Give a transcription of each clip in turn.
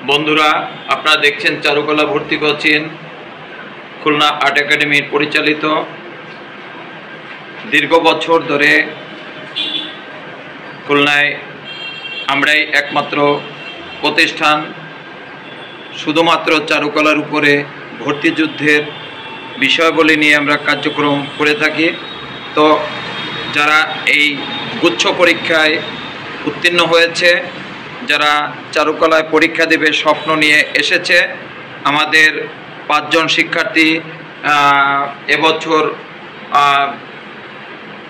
বন্ধুরা, আপনারা দেখছেন চারুকলা ভর্তি কোচিং খুলনা আর্ট একাডেমির পরিচালিত। দীর্ঘ বছর ধরে খুলনায় আমরাই একমাত্র প্রতিষ্ঠান শুধুমাত্র চারুকলার উপরে ভর্তি যুদ্ধের বিষয়বলী নিয়ে আমরা কার্যক্রম করে থাকি। তো যারা এই গুচ্ছ পরীক্ষায় উত্তীর্ণ হয়েছে, যারা চারুকলায় পরীক্ষা দেবে স্বপ্ন নিয়ে এসেছে, আমাদের 5 জন শিক্ষার্থী এবছর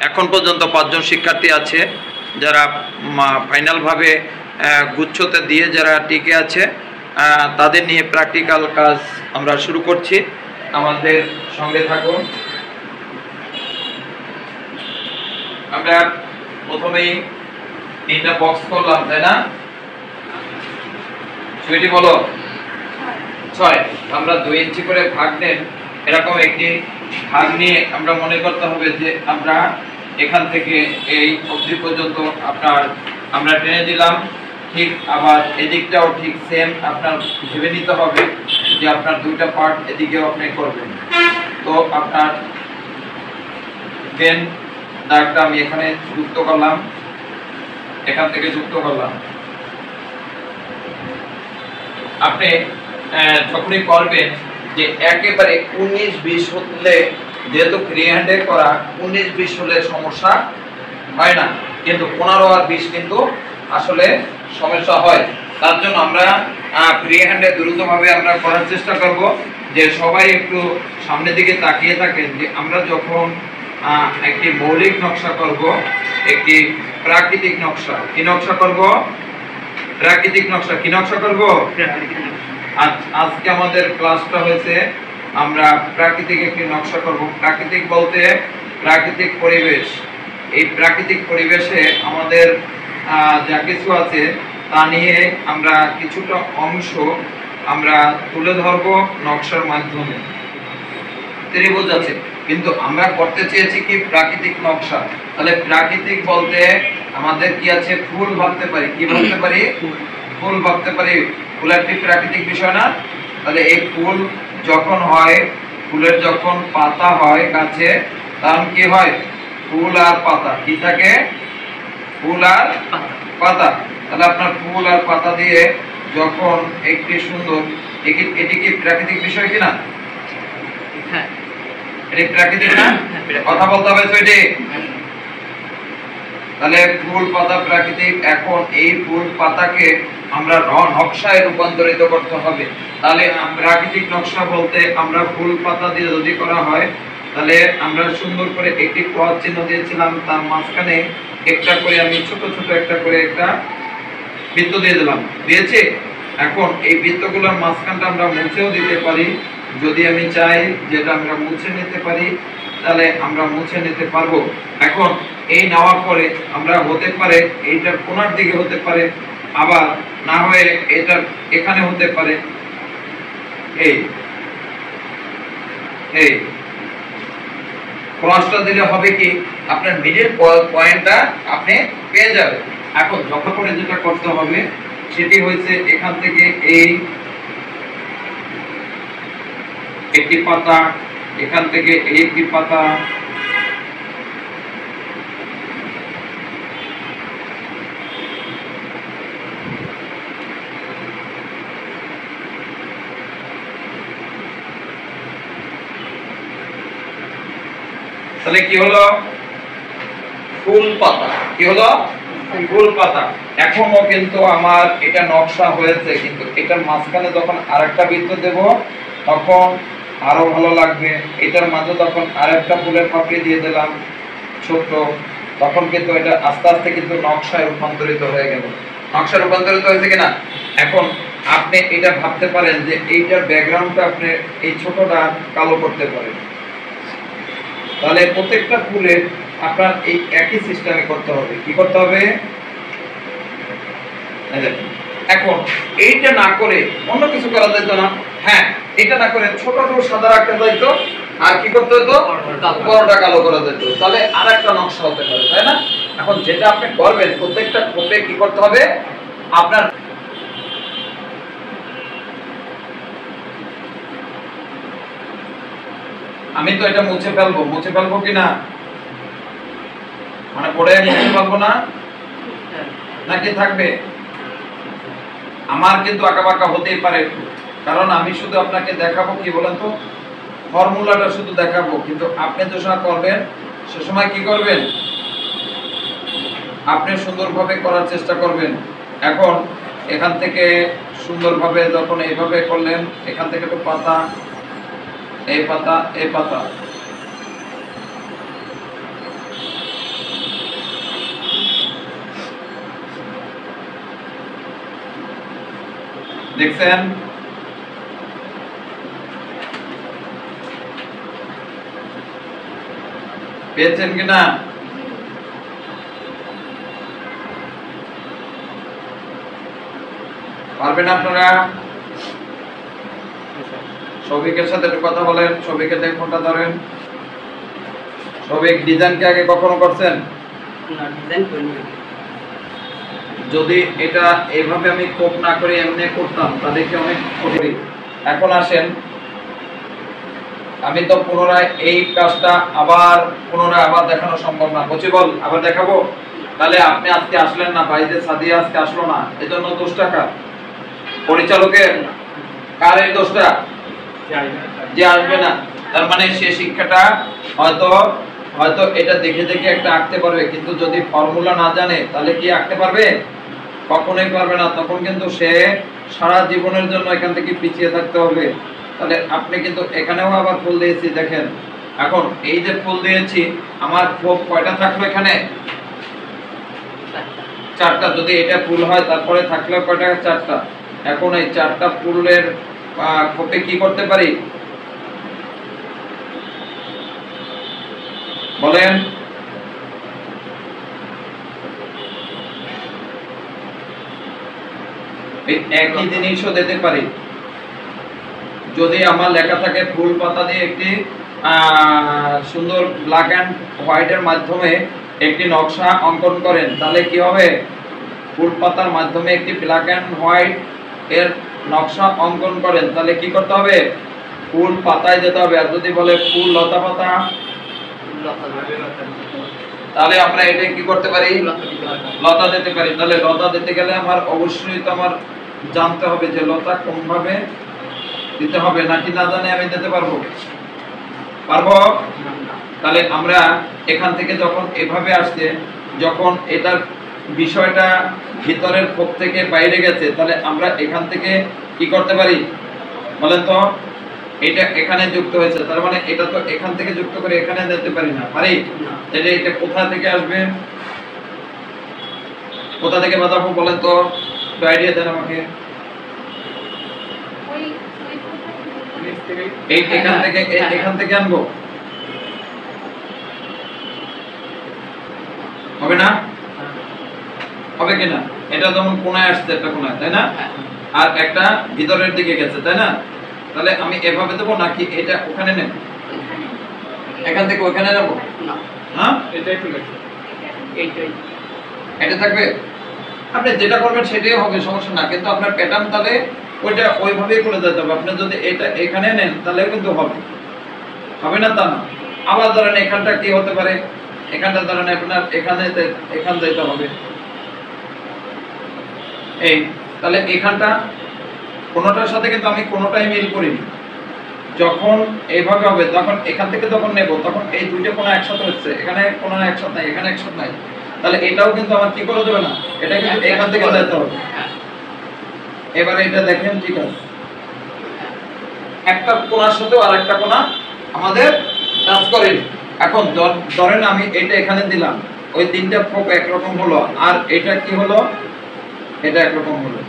এখন পর্যন্ত 5 জন শিক্ষার্থী আছে যারা ফাইনালভাবে গুচ্ছতে দিয়ে যারা টিকে আছে, তাদের নিয়ে প্র্যাকটিক্যাল কাজ আমরা শুরু করছি। আমাদের সঙ্গে থাকুন। আমরা প্রথমেই 3টা বক্স করলাম, তাই না? ছয়টি বলো 6। আমরা 2 ইঞ্চি করে ভাগ নেন, এরকম একটি ভাগ নিয়ে আমরা মনে করতে হবে যে আমরা এখান থেকে এই অবধি পর্যন্ত আমরা টেনে দিলাম। ঠিক আবার এদিকটাও ঠিক সেম আপনার ভেবে নিতে হবে যে আপনার 2টা পার্ট এদিকেও আপনি করবেন। তো আপনার পেন দাগটা আমি এখানে যুক্ত করলাম, এখান থেকে যুক্ত করলাম। আপনি যখনই করবেন যে একেবারে 19-20 হলে, যেহেতু ফ্রি হ্যান্ডে করা, 19-20 হলে সমস্যা হয় না, কিন্তু 15 আর 20 কিন্তু আসলে সমস্যা হয়। তার জন্য আমরা ফ্রি হ্যান্ডে দ্রুতভাবে আমরা করার চেষ্টা করব। যে সবাই একটু সামনের দিকে তাকিয়ে থাকেন যে আমরা যখন একটি মৌলিক নকশা করব, একটি প্রাকৃতিক নকশা। কি নকশা করব? প্রাকৃতিক নকশা। কি নকশা করব? আজকে আমাদের ক্লাসটা হয়েছে আমরা প্রাকৃতিক একটি নকশা করব। প্রাকৃতিক বলতে প্রাকৃতিক পরিবেশ। এই প্রাকৃতিক পরিবেশে আমাদের যা কিছু আছে তা নিয়ে আমরা কিছুটা অংশ আমরা তুলে ধরব নকশার মাধ্যমে। ত্রিভুজ আছে, কিন্তু আমরা করতে চেয়েছি কি প্রাকৃতিক নকশা। তাহলে প্রাকৃতিক বলতে আমাদের কি আছে? ফুল ভাবতে পারি। কি ভাবতে পারি? ফুল ভাবতে পারি। ফুল একটি প্রাকৃতিক বিষয় না? তাহলে এই ফুল যখন হয়, ফুলের যখন পাতা হয় গাছে, তখন কি হয়? ফুল আর পাতা। কি থাকে? ফুল আর পাতা। তাহলে আপনার ফুল আর পাতা দিয়ে যখন একটি সুন্দর, এটি কি প্রাকৃতিক বিষয় কিনা? হ্যাঁ, এটি প্রাকৃতিক না? কথা বলতে হবে তো এটি। তাহলে ফুল পাতা প্রাকৃতিক। এখন এই ফুল পাতাকে আমরা নকশায় রূপান্তরিত করতে হবে। তাহলে প্রাকৃতিক নকশা বলতে আমরা ফুল পাতা দিয়ে যদি করা হয়, তাহলে আমরা সুন্দর করে একটি ক্রস চিহ্ন দিয়েছিলাম, তার মাঝখানে একটা করে আমি ছোট ছোট একটা করে একটা বৃত্ত দিয়ে দিলাম, দিয়েছি। এখন এই বৃত্তগুলোর মাঝখানটা আমরা মুছেও দিতে পারি। যদি আমি চাই যেটা আমরা মুছে নিতে পারি, তাহলে আমরা মুছে নিতে পারবো। এখন এই নেওয়ার পরে আমরা হতে পারে এইটার কোণার দিকে হতে পারে, আবার না হয়ে এটা এখানে হতে পারে। এই ক্রসটা দিলে হবে কি আপনার মিডল পয়েন্টটা আপনি পেয়ে যাবেন। এখন যখন করে যেটা করতে হবে সেটি হয়েছে এখান থেকে এই একটি পাতা, এখান থেকে এই একটি পাতা, তাহলে কি হলো? ফুল পাতা। কি হলো? ফুল পাতা। এখনো কিন্তু আমার এটা নকশা হয়েছে, কিন্তু এটার মাঝখানে যখন আরেকটা বৃত্ত দেব তখন আরো ভালো লাগবে। এটার মাঝে তখন আরেকটা ফুলের পাপড়ি দিয়ে দিলাম ছোট, তখন কিন্তু এটা আস্তে আস্তে কিন্তু নকশায় রূপান্তরিত হয়ে গেল। নকশা রূপান্তরিত হয়েছে কিনা? এখন আপনি এটা ভাবতে পারেন যে এইটার ব্যাকগ্রাউন্ডটা আপনি এই ছোটটা কালো করতে পারেন। তাহলে প্রত্যেকটা ফুলের আপনার এই একই সিস্টেমে করতে হবে। কি করতে হবে? এখন এইটা না করে অন্য কিছু করা যেত না? হ্যাঁ, এটা না করে ছোট ছোট সাদা রাখতে যেত, আর কি করতে হতো? বড়টা কালো করা যেত। তাহলে আর একটা নকশা হতে পারে, তাই না? এখন যেটা আপনি করবেন প্রত্যেকটা কোপে কি করতে হবে? আপনার আমি তো এটা মুছে ফেলবো কি না, মানে পড়ে মুছে ফেলবো না নাকি থাকবে? আমার কিন্তু আঁকাবাঁকা হতেই পারে, কারণ আমি শুধু আপনাকে দেখাবো কি বলেন তো, ফর্মুলাটা শুধু দেখাবো, কিন্তু আপনি যে সময় করবেন সে সময় কি করবেন, আপনি সুন্দরভাবে করার চেষ্টা করবেন। এখন এখান থেকে সুন্দরভাবে যখন এইভাবে করলেন, এখান থেকে তো পাতা, এই পাতা, এই পাতা, দেখছেন? পেয়েছেন কিনা? পারবেন আপনারা? সবিকের সাথে একটু কথা বলেন, সবিকে দেখে ফোনটা ধরেন। সবিক ডিজাইন কি আগে কখনো করছেন? না, ডিজাইন করিনি। যদি এটা এইভাবে আমি কোপ না করে এমনি করতাম তাহলে কি অনেক কঠিন। এখন আসেন, আমি তো পুনরায় এই কাজটা পুনরায় আবার দেখানো সম্ভব না। বুঝি বল আবার দেখাবো? তাহলে আপনি আজকে আসলেন না, বাইরে সাদিয়া আজকে আসলো না, এজন্য দোষটা কার? পরিচালকের? কার এই দোষটা? যে আসবে না। তার মানে সে শিক্ষাটা হয়তো এটা দেখে দেখে একটা আঁকতে পারবে, কিন্তু যদি ফর্মুলা না জানে তাহলে কি আঁকতে পারবে? কখনোই পারবে না। তখন কিন্তু সে সারা জীবনের জন্য এখান থেকে পিছিয়ে থাকতে হবে। তাহলে আপনি কিন্তু এখানেও আবার ফুল দিয়েছি, দেখেন। এখন এই যে ফুল দিয়েছি, আমার খোপ কয়টা থাকলো এখানে? 4টা। যদি এটা ফুল হয় তারপরে থাকলো কয়টা? 4টা। এখন এই 4টা ফুলের খোপে কি করতে পারি বলেন? একই জিনিসও দিতে পারি। যদি আমার লেখা থাকে ফুল পাতা দিয়ে একটি সুন্দর ব্ল্যাক এন্ড হোয়াইট এর মাধ্যমে একটি নকশা অঙ্কন করেন, তাহলে কি হবে? ফুল পাতার মাধ্যমে একটি ব্ল্যাক এন্ড হোয়াইট এর নকশা অঙ্কন করেন, তাহলে কি করতে হবে? ফুল পাতায় যেতে হবে। আর যদি বলে ফুল লতা পাতা, তাহলে আমরা এটা কি করতে পারি? লতা দিতে পারি। তাহলে লতা দিতে গেলে আমার অবশ্যই তো আমার জানতে হবে যে লতা কোন ভাবে দিতে হবে, নাকি না জানে আমি দিতে পারবো? তাহলে আমরা এখান থেকে যখন এভাবে আসছে, যখন এটার বিষয়টা ভিতরের খোপ থেকে বাইরে গেছে, তাহলে আমরা এখান থেকে কি করতে পারি বলেন তো? এটা এখানে যুক্ত হয়েছে, তার মানে এটা তো এখান থেকে যুক্ত করে এখানে দিতে পারি না, পারি? তাহলে এটা কোথা থেকে আসবে? কোথা থেকে বাঁধাবো বলেন তো? একটু আইডিয়া দেন আমাকে। এখান থেকে আনবো, হবে না? হবে কিনা? এটা যেমন কোণায় আসছে, একটা কোণায়, তাই না? আর একটা ভিতরের দিকে গেছে, তাই না? তাহলে আমি এভাবে দেবো নাকি এটা ওখানে নেব? এখান থেকে ওখানে নেব? হ্যাঁ, এটা থাকবে। আপনি যেটা করবেন সেটাই হবে, সমস্যা না। কিন্তু আপনার প্যাটার্ন তাহলে ওইটা ওইভাবেই করে যেতে হবে। আপনি যদি এটা এখানে নেন তাহলে কিন্তু হবে না তা না। আবার ধরেন এখানটা কি হতে পারে, এখানটা ধরেন আপনার এখানে যেতে হবে এই, তাহলে এখানটা কোনোটার সাথে কিন্তু আমি কোনোটাই মিল করিনি। যখন এইভাবে হবে তখন এখান থেকে যখন নেব তখন এই দুইটা কোণা একসাথে হচ্ছে, এখানে কোণা একসাথে নাই, এখানে একসাথে নাই, তাহলে এটাও কিন্তু আমার কি করে দেবে না, এটা কিন্তু এখান থেকে যেতে হবে। এবারে এটা দেখেন, ঠিক আছে, একটা কোণার সাথে আর একটা কোণা আমাদের টাচ করেনি। এখন ধরেন আমি এটা এখানে দিলাম, ওই তিনটা ফোক একরকম হলো, আর এটা কি হলো, এটা একরকম হলো।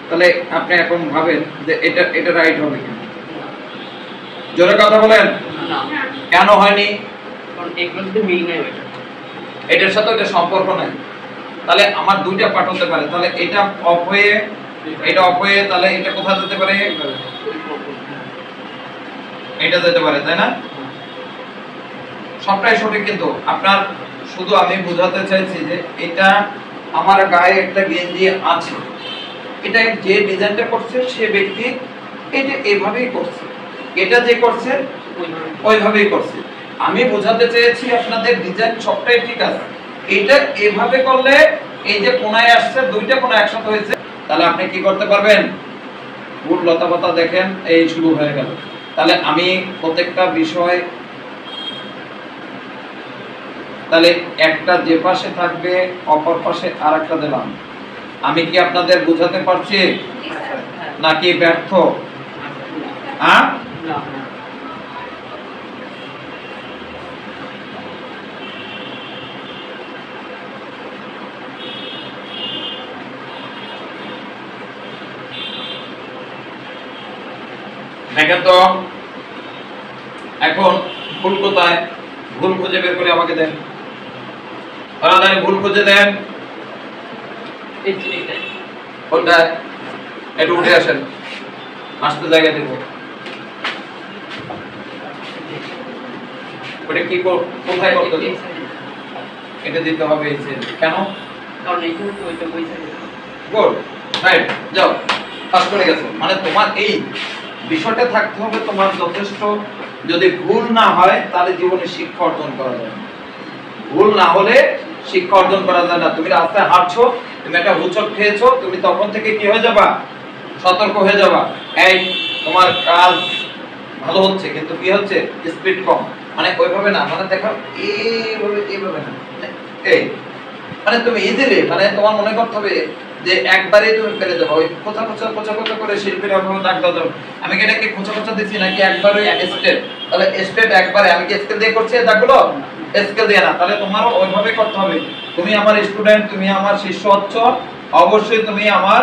তাহলে আপনি এখন ভাবেন যে এটা রাইট হবে কিনা? জোরে কথা বলেন। কেন হয়নি? কারণ এগুলোর সাথে মিল নাই, এটার সাথে এটা সম্পর্ক নাই। তাহলে আমার দুইটা পার্ট হতে পারে, তাহলে এটা অফ হয়ে এটা অফ হয়ে তাহলে এটা কোথায় যেতে পারে? এটা যেতে পারে, তাই না? সবটাই সঠিক, কিন্তু আপনার শুধু আমি বোঝাতে চাইছি যে এটা আমার গায়ে একটা গেঞ্জি আছে, এটা যে ডিজাইনটা করছে সে ব্যক্তি এটা এভাবেই করছে, এটা যে করছে ওইভাবেই করছি। আমি বোঝাতে চেয়েছি আপনাদের ডিজাইন সবটাই ঠিক আছে, এটা এভাবে করলে এই যে কোণায় আসছে, দুইটা কোণা একসাথে হয়েছে, তাহলে আপনি কি করতে পারবেন? ফুল লতা পাতা দেখেন এই শুরু হয়ে গেল। তাহলে আমি প্রত্যেকটা বিষয়, তাহলে একটা যে পাশে থাকবে অপর পাশে আরেকটা দিলাম। আমি কি আপনাদের বোঝাতে পারছি নাকি ব্যর্থ? হ্যাঁ, দেখেন তো এখন ভুল কোথায়? ভুল খুঁজে বের করে আমাকে দেন, তাড়াতাড়ি ভুল খুঁজে দেন। কোনটায়? একটু উঠে আসেন, আসতে জায়গা দেব। ওটা কি কোথায় করতে হবে? এটা দিতে হবে এই সাইডে। কেন? কারণ এইখানে তো ওইটা বই থাকে। গুড, রাইট, যাও, পাস করে গেছো। মানে তোমার এই বিষয়টা থাকতে হবে তোমার যথেষ্ট। যদি ভুল না হয় তাহলে জীবনে শিক্ষা অর্জন করা যায় না। ভুল না হলে শিক্ষা অর্জন করা যায় না। তুমি রাস্তায় হাঁটছো, তুমি একটা হুচট খেয়েছো, তুমি তখন থেকে কি হয়ে যাবা? সতর্ক হয়ে যাবা। এই তোমার কাজ ভালো হচ্ছে কিন্তু কি হচ্ছে? স্পিড কম। মানে ওইভাবে না, মানে দেখো এইভাবে না, এই মানে তুমি ইজিলি, মানে তোমার মনে করতে হবে যে একবারেই তুমি পেরে যাবে। ওই খোঁচা খোঁচা খোঁচা খোঁচা করে শিল্পীরা ভাবে দাগ দাও। আমি কি এটাকে খোঁচা খোঁচা দিচ্ছি নাকি একবারে স্টেপ? তাহলে স্টেপ একবারে আমি কি স্কেল দিয়ে করছি দাগগুলো? স্কেল দিয়ে না। তাহলে তোমারও ওইভাবে করতে হবে। তুমি আমার স্টুডেন্ট, তুমি আমার শিষ্য হচ্ছ, অবশ্যই তুমি আমার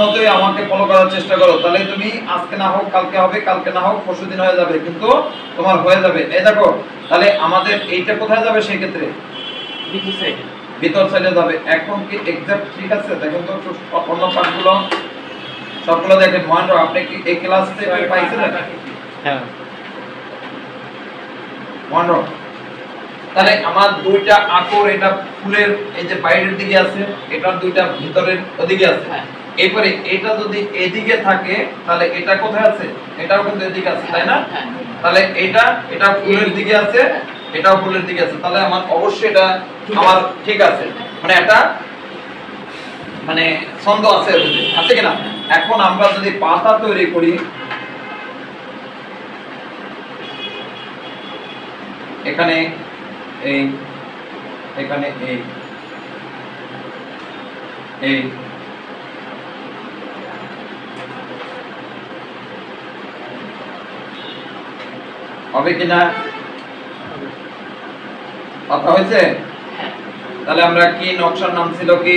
মতোই আমাকে ফলো করার চেষ্টা করো। তাহলে তুমি আজকে না হোক কালকে হবে, কালকে না হোক পরশুদিন হয়ে যাবে, কিন্তু তোমার হয়ে যাবে। এই দেখো, তাহলে আমাদের এইটা কোথায় যাবে সেই ক্ষেত্রে? ভিতর সাইডে, ভিতর সাইডে যাবে। এখন কি এক্সাক্ট ঠিক আছে? দেখেন তো অন্য পার্টগুলো সবগুলো দেখেন। মহেন্দ্র, আপনি কি এই ক্লাস থেকে পাইছিলেন? হ্যাঁ মহেন্দ্র, তাহলে আমার দুইটা আকর, এটা ফুলের এই যে বাইরের দিকে আছে, এটার দুইটা ভিতরের ওদিকে আছে। এরপরে এটা যদি এদিকে থাকে তাহলে এটা কোথায় আছে? এটাও কিন্তু এদিকে আছে, তাই না? তাহলে এটা ফুলের দিকে আছে, এটাও ফুলের দিকে আছে। তাহলে আমার অবশ্যই এটা আমার ঠিক আছে, মানে এটা মানে ছন্দ আছে, আছে কিনা? এখন আমরা যদি পাতা তৈরি করি, এখানে এই, এখানে এই, এই হবে কিনা? কথা হয়েছে? তাহলে আমরা কি নকশার নাম ছিল কি?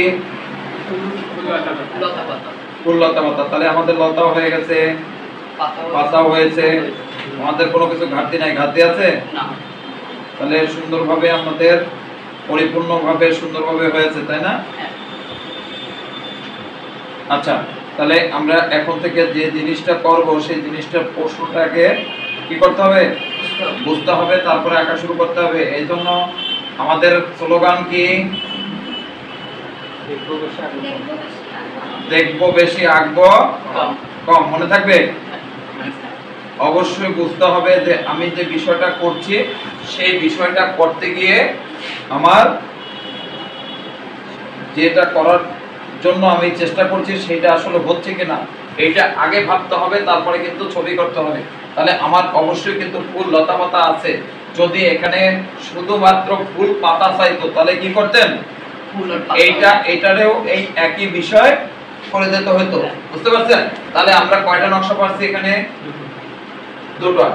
ফুল লতা পাতা। তাহলে আমাদের লতাও হয়ে গেছে, পাতাও হয়েছে, আমাদের কোনো কিছু ঘাটতি নাই। ঘাটতি আছে? তাহলে সুন্দরভাবে আমাদের পরিপূর্ণভাবে সুন্দরভাবে হয়েছে, তাই না? আচ্ছা, তাহলে আমরা এখন থেকে যে জিনিসটা করব সেই জিনিসটার প্রশ্নটাকে কি করতে হবে? বুঝতে হবে, তারপরে আঁকা শুরু করতে হবে। এই জন্য আমাদের স্লোগান কি? দেখবো বেশি, আঁকবো কম। মনে থাকবে? অবশ্যই বুঝতে হবে যে আমি যে বিষয়টা করছি সেই বিষয়টা করতে গিয়ে আমার যেটা করার জন্য আমি চেষ্টা করছি সেটা আসলে হচ্ছে কিনা এইটা আগে ভাবতে হবে, তারপরে কিন্তু ছবি করতে হবে। তাহলে আমার অবশ্যই কিন্তু ফুল লতা পাতা আছে। যদি এখানে শুধুমাত্র ফুল পাতা চাইতো তাহলে কি করতেন? এটারেও এই একই বিষয় করে দিতে হতো। বুঝতে পারছেন? তাহলে আমরা কয়টা নকশা পাচ্ছি এখানে? দুটো।